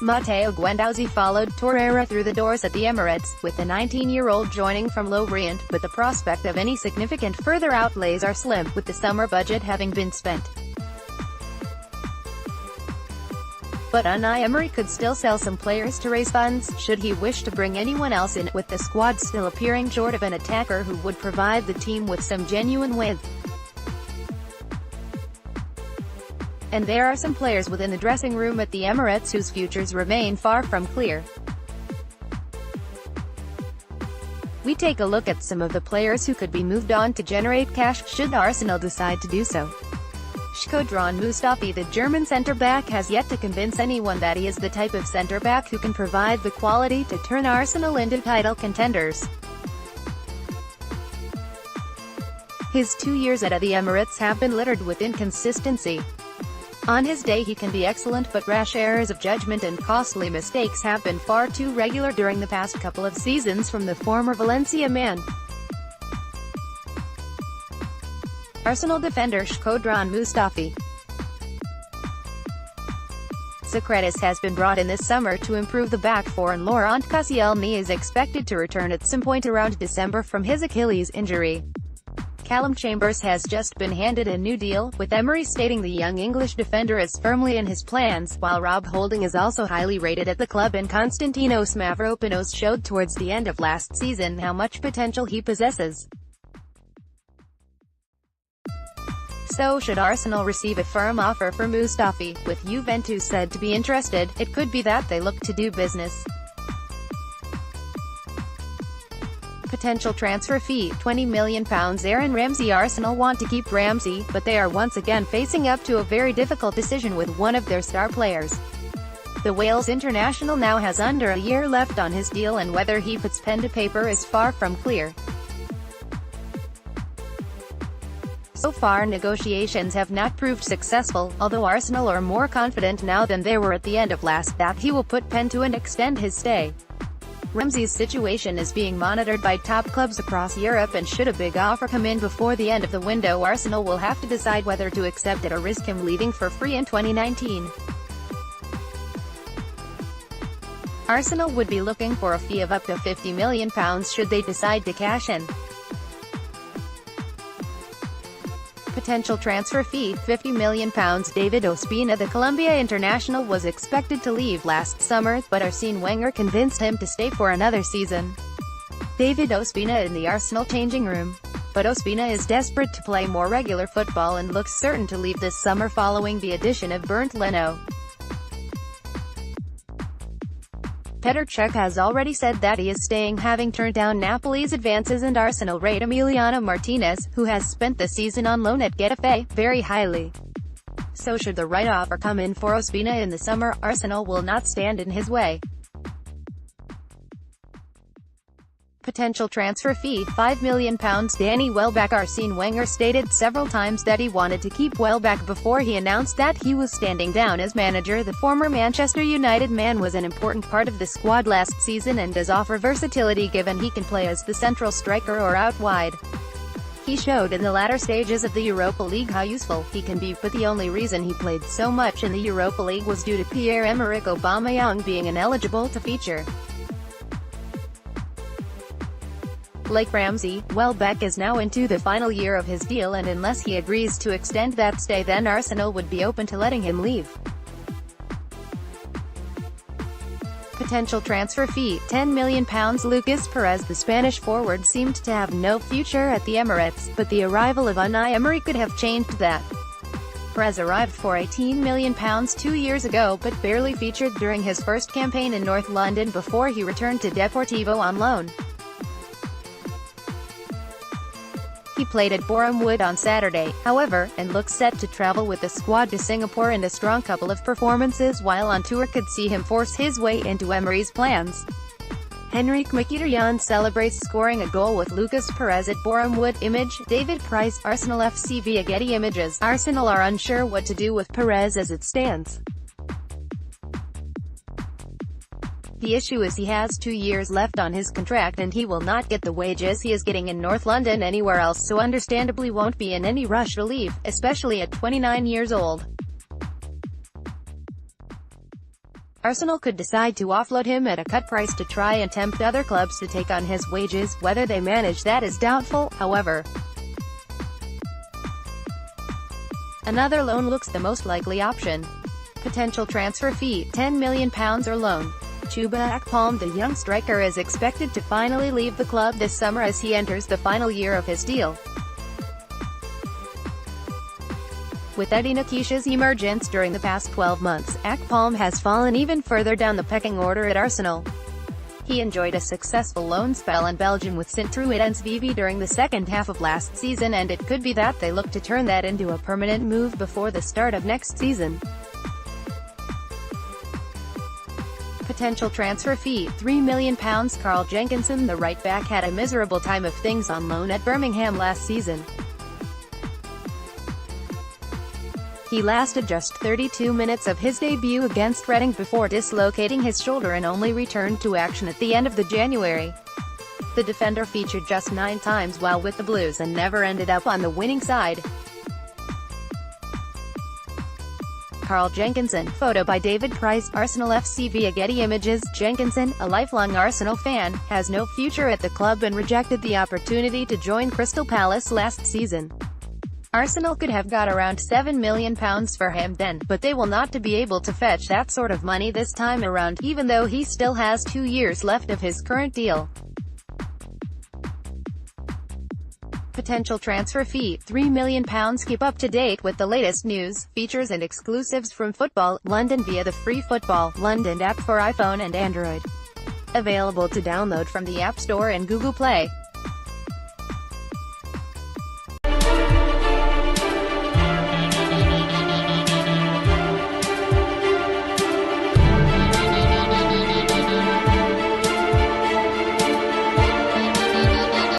Matteo Guendouzi followed Torreira through the doors at the Emirates, with the 19-year-old joining from Lorient, but the prospect of any significant further outlays are slim, with the summer budget having been spent. But Unai Emery could still sell some players to raise funds, should he wish to bring anyone else in, with the squad still appearing short of an attacker who would provide the team with some genuine width. And there are some players within the dressing room at the Emirates whose futures remain far from clear. We take a look at some of the players who could be moved on to generate cash, should Arsenal decide to do so. Shkodran Mustafi, the German centre-back, has yet to convince anyone that he is the type of centre-back who can provide the quality to turn Arsenal into title contenders. His 2 years at the Emirates have been littered with inconsistency. On his day he can be excellent, but rash errors of judgment and costly mistakes have been far too regular during the past couple of seasons from the former Valencia man. Arsenal defender Shkodran Mustafi. Socrates has been brought in this summer to improve the back four, and Laurent Koscielny is expected to return at some point around December from his Achilles injury. Callum Chambers has just been handed a new deal, with Emery stating the young English defender is firmly in his plans, while Rob Holding is also highly rated at the club, and Konstantinos Mavropanos showed towards the end of last season how much potential he possesses. So should Arsenal receive a firm offer for Mustafi, with Juventus said to be interested, it could be that they look to do business. Potential transfer fee, £20 million. Aaron Ramsey. Arsenal want to keep Ramsey, but they are once again facing up to a very difficult decision with one of their star players. The Wales international now has under a year left on his deal, and whether he puts pen to paper is far from clear. So far negotiations have not proved successful, although Arsenal are more confident now than they were at the end of last that he will put pen to and extend his stay. Ramsey's situation is being monitored by top clubs across Europe, and should a big offer come in before the end of the window, Arsenal will have to decide whether to accept it or risk him leaving for free in 2019. Arsenal would be looking for a fee of up to £50 million should they decide to cash in. Potential transfer fee, £50 million. David Ospina. The Colombia international was expected to leave last summer, but Arsene Wenger convinced him to stay for another season. David Ospina in the Arsenal changing room. But Ospina is desperate to play more regular football and looks certain to leave this summer following the addition of Bernd Leno. Petr Cech has already said that he is staying, having turned down Napoli's advances, and Arsenal rate Emiliano Martinez, who has spent the season on loan at Getafe, very highly. So should the right offer come in for Ospina in the summer, Arsenal will not stand in his way. Potential transfer fee, £5 million. Danny Welbeck. Arsene Wenger stated several times that he wanted to keep Welbeck before he announced that he was standing down as manager. The former Manchester United man was an important part of the squad last season and does offer versatility, given he can play as the central striker or out wide. He showed in the latter stages of the Europa League how useful he can be, but the only reason he played so much in the Europa League was due to Pierre-Emerick Aubameyang being ineligible to feature. Like Ramsey, Welbeck is now into the final year of his deal, and unless he agrees to extend that stay, then Arsenal would be open to letting him leave. Potential transfer fee, £10 million. Lucas Perez. The Spanish forward seemed to have no future at the Emirates, but the arrival of Unai Emery could have changed that. Perez arrived for £18 million 2 years ago, but barely featured during his first campaign in North London before he returned to Deportivo on loan. He played at Boreham Wood on Saturday, however, and looks set to travel with the squad to Singapore, and a strong couple of performances while on tour could see him force his way into Emery's plans. Henrik Mkhitaryan celebrates scoring a goal with Lucas Perez at Boreham Wood. Image, David Price. Arsenal FC via Getty Images. Arsenal are unsure what to do with Perez as it stands. The issue is he has 2 years left on his contract, and he will not get the wages he is getting in North London anywhere else, so understandably won't be in any rush to leave, especially at 29 years old. Arsenal could decide to offload him at a cut price to try and tempt other clubs to take on his wages. Whether they manage that is doubtful, however. Another loan looks the most likely option. Potential transfer fee, £10 million or loan. Chuba Akpom, the young striker, is expected to finally leave the club this summer as he enters the final year of his deal. With Eddie Nketiah's emergence during the past 12 months, Akpom has fallen even further down the pecking order at Arsenal. He enjoyed a successful loan spell in Belgium with Sint-Truidense during the second half of last season, and it could be that they look to turn that into a permanent move before the start of next season. Potential transfer fee, £3 million. Carl Jenkinson, the right-back, had a miserable time of things on loan at Birmingham last season. He lasted just 32 minutes of his debut against Reading before dislocating his shoulder and only returned to action at the end of January. The defender featured just 9 times while with the Blues and never ended up on the winning side. Carl Jenkinson, photo by David Price, Arsenal FC via Getty Images. Jenkinson, a lifelong Arsenal fan, has no future at the club and rejected the opportunity to join Crystal Palace last season. Arsenal could have got around £7 million for him then, but they will not be able to fetch that sort of money this time around, even though he still has 2 years left of his current deal. Potential transfer fee, £3 million. Keep up to date with the latest news, features and exclusives from Football London via the free Football London app for iPhone and Android. Available to download from the App Store and Google Play.